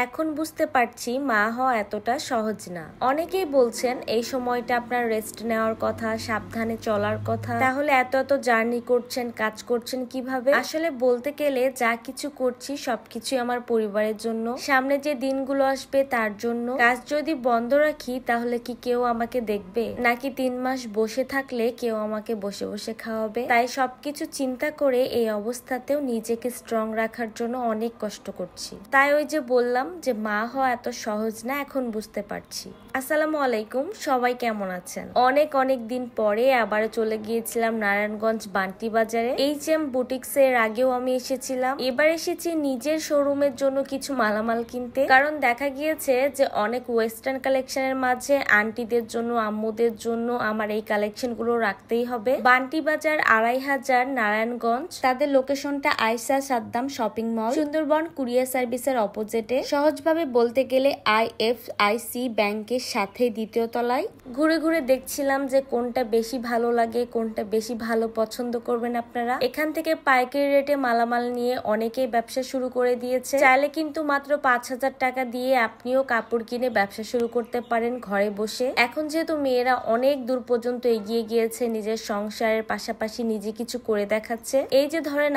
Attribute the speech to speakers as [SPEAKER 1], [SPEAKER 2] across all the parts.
[SPEAKER 1] এখন বুঝতে পারছি মা হওয়া এতটা সহজ না। অনেকেই বলছেন এই সময়টা আপনার রেস্ট নেওয়ার কথা, সাবধানে চলার কথা, তাহলে এত এত জার্নি করছেন, কাজ করছেন কিভাবে? আসলে বলতে গেলে যা কিছু করছি সবকিছুই আমার পরিবারের জন্য, সামনে যে দিনগুলো আসবে তার জন্য। কাজ যদি বন্ধ রাখি তাহলে কি কেউ আমাকে দেখবে, নাকি 3 মাস বসে থাকলে কেউ আমাকে বসে বসে খাওয়াবে? তাই সবকিছু চিন্তা করে এই অবস্থাতেও নিজেকে স্ট্রং রাখার জন্য অনেক কষ্ট করছি। তাই ওই যে বললাম যে মা হওয়া এত সহজ না, এখন বুঝতে পারছি। আসসালামু আলাইকুম, সবাই কেমন আছেন? অনেক অনেক দিন পরে আবার চলে গিয়েছিলাম নারায়ণগঞ্জ বান্টি বাজারে। এইচএম বুটিক্স এর আগেও আমি এসেছিলাম, এবার এসেছি নিজের শোরুমের জন্য কিছু মালামাল কিনতে। কারণ দেখা গিয়েছে যে অনেক ওয়েস্টার্ন কালেকশনের মাঝে আন্টিদের জন্য, আম্মুদের জন্য আমার এই কালেকশন গুলো রাখতেই হবে। বান্টি বাজার 2500 নারায়ণগঞ্জ। তাদের লোকেশনটা আয়সা Saddam shopping mall, Sundarban courier সার্ভিসের অপোজিটে। সহজভাবে বলতে গেলে IFIC ব্যাংকের সাথে দ্বিতীয় তলায়। ঘুরে ঘুরে দেখছিলাম যে কোনটা বেশি ভালো লাগে, কোনটা বেশি ভালো পছন্দ করবেন আপনারা। এখান থেকে পাইকারি রেটে মালামাল নিয়ে অনেকেই ব্যবসা শুরু করে দিয়েছে। চাইলে কিন্তু মাত্র 5000 টাকা দিয়ে আপনিও কাপড় কিনে ব্যবসা শুরু করতে পারেন ঘরে বসে। এখন যেহেতু মেয়েরা অনেক দূর পর্যন্ত এগিয়ে গিয়েছে, নিজের সংসারের পাশাপাশি নিজে কিছু করে দেখাচ্ছে। এই যে ধরেন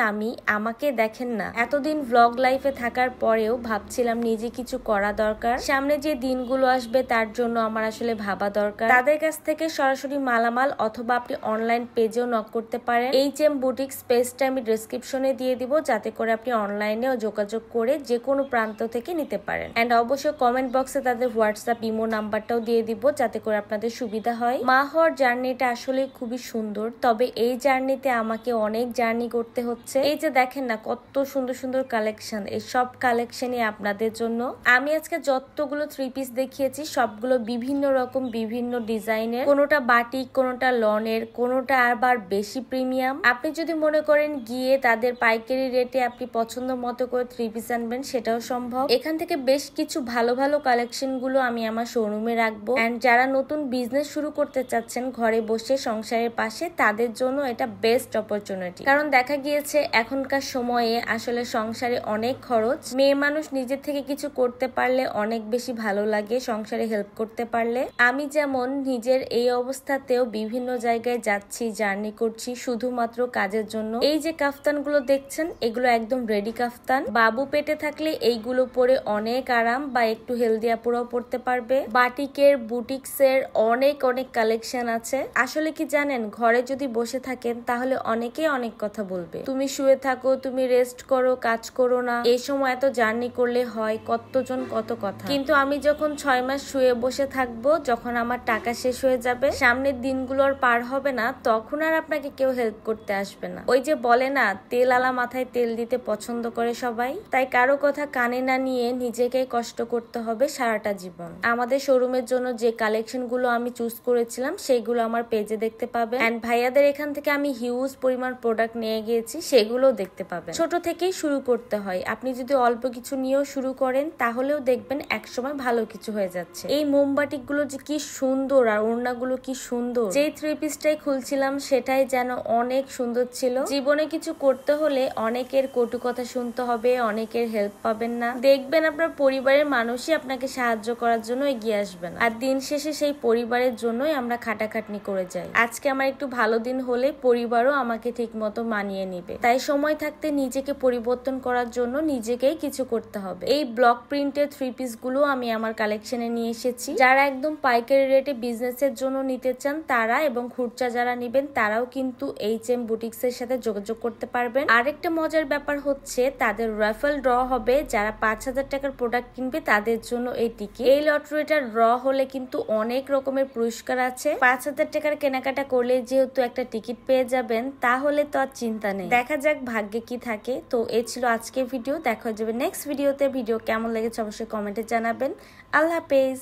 [SPEAKER 1] আমাকে দেখেন না, এতদিন ভ্লগ লাইফে থাকার পরেও ভাবছিলাম নিজে কিছু করা দরকার। সামনে যে দিনগুলো আসবে তার জন্য আমার আসলে ভাবা দরকার। তাদের কাছ থেকে সরাসরি মালামাল অথবা আপনি অনলাইন পেজেও নক করতে পারেন। এইচএম বুটিক্স পেজটা আমি ডেসক্রিপশনে দিয়ে দিব, যাতে করে আপনি অনলাইনেও যোগাযোগ করে যে কোনো প্রান্ত থেকে নিতে পারেন। এন্ড অবশ্যই কমেন্ট বক্সে তাদের হোয়াটসঅ্যাপ ইমো নাম্বারটাও দিয়ে দিব, যাতে করে আপনাদের সুবিধা হয়। মা হওয়ার জার্নিটা আসলে খুবই সুন্দর, তবে এই জার্নিতে আমাকে অনেক জার্নি করতে হচ্ছে। এই যে দেখেন না কত সুন্দর সুন্দর কালেকশন, এই সব কালেকশনই আপনাদের জন্য। আমি আজকে যতগুলো 3 পিস দেখিয়েছি সবগুলো বিভিন্ন রকম, বিভিন্ন ডিজাইনের, কোনোটা বাটিক, কোনোটা লনের, কোনোটা আবার বেশি প্রিমিয়াম। আপনি যদি মনে করেন গিয়ে তাদের পাইকারি রেটে আপনি পছন্দ মতো করে 3 পিস আনবেন, সেটাও সম্ভব। এখান থেকে বেশ কিছু ভালো ভালো কালেকশন গুলো আমি আমার শোরুমে রাখবো। এন্ড যারা নতুন বিজনেস শুরু করতে চাচ্ছেন ঘরে বসে সংসারের পাশে, তাদের জন্য এটা বেস্ট অপরচুনিটি। কারণ দেখা গিয়েছে এখনকার সময়ে আসলে সংসারে অনেক খরচ। মেয়ে মানুষ নিজের থেকে কিছু করতে পারলে অনেক বেশি ভালো লাগে, সংসারে হেল্প করতে পারলে। আমি যেমন নিজের এই অবস্থাতেও বিভিন্ন জায়গায় যাচ্ছি, জার্নি করছি শুধুমাত্র কাজের জন্য। এই যে কাফতান গুলো দেখছেন, এগুলো একদম রেডি কাফতান। বাবু পেটে থাকলে এইগুলো পরে অনেক আরাম, বা একটু হেলদি আপুরাও পড়তে পারবে। বাটিকের, বুটিক্সের অনেক অনেক কালেকশন আছে। আসলে কি জানেন, ঘরে যদি বসে থাকেন তাহলে অনেকেই অনেক কথা বলবে, তুমি শুয়ে থাকো, তুমি রেস্ট করো, কাজ করো না, এই সময় এত জার্নি করলে হয়, কতজন কত কথা। কিন্তু আমি যখন 6 মাস শুয়ে বসে থাকবো, যখন আমার টাকা শেষ হয়ে যাবে, সামনের দিনগুলো আর পার হবে না, তখন আর আপনাকে কেউ হেল্প করতে আসবে না। ওই যে বলে না, তেল আলা মাথায় তেল দিতে পছন্দ করে সবাই। তাই কারো কথা কানে না নিয়ে নিজেকে কষ্ট করতে হবে সারাটা জীবন। আমাদের শোরুমের জন্য যে কালেকশন গুলো আমি চুজ করেছিলাম সেগুলো আমার পেজে দেখতে পাবেন। এন্ড ভাইয়াদের এখান থেকে আমি হিউজ পরিমাণ প্রোডাক্ট নিয়ে গিয়েছি, সেগুলো দেখতে পাবেন। ছোট থেকেই শুরু করতে হয়। আপনি যদি অল্প কিছু নিয়েও শুরু করেন তাহলেও দেখবেন একসময় ভালো কিছু হয়ে যাচ্ছে। এই মোমবাটিক গুলো যে কি সুন্দর, আর ওড়নাগুলো কি সুন্দর। যেই 3 পিসটাই খুলছিলাম সেটাই যেন অনেক সুন্দর ছিল। জীবনে কিছু করতে হলে অনেকের কটু কথা শুনতে হবে, অনেকের হেল্প পাবেন না, দেখবেন আপনার পরিবারের মানুষই আপনাকে সাহায্য করার জন্য এগিয়ে আসবে না। আর দিন শেষে সেই পরিবারের জন্যই আমরা খাটাখাটনি করে যাই। আজকে আমার একটু ভালো দিন হলে পরিবারও আমাকে ঠিক মতো মানিয়ে নিবে। তাই সময় থাকতে নিজেকে পরিবর্তন করার জন্য নিজেকেই কিছু করতে হবে। এই ব্লক প্রিন্টের 3 পিস গুলো আমি আমার কালেকশনে নিয়ে এসেছি। যারা একদম পাইকারি রেটে বিজনেসের জন্য নিতে চান তারা, এবং খুচরা যারা নিবেন তারাও কিন্তু এইচএম বুটিক্স এর সাথে যোগাযোগ করতে পারবেন। আরেকটা মজার ব্যাপার হচ্ছে তাদের রাফেল ড্র হবে। যারা 5000 টাকার প্রোডাক্ট কিনবে তাদের জন্য এই টিকিট। এই লটারিটা ড্র হলে কিন্তু অনেক রকমের পুরস্কার আছে। 5000 টাকার কেনাকাটা করলে যেহেতু একটা টিকিট পেয়ে যাবেন, তাহলে তো আর চিন্তা নেই। দেখা যাক ভাগ্যে কি থাকে। তো এই ছিল আজকের ভিডিও, দেখা হয়ে যাবে নেক্সট ভিডিওতে। ভিডিও কেমন লেগেছে অবশ্যই কমেন্টে জানাবেন। আল্লাহ হাফেজ।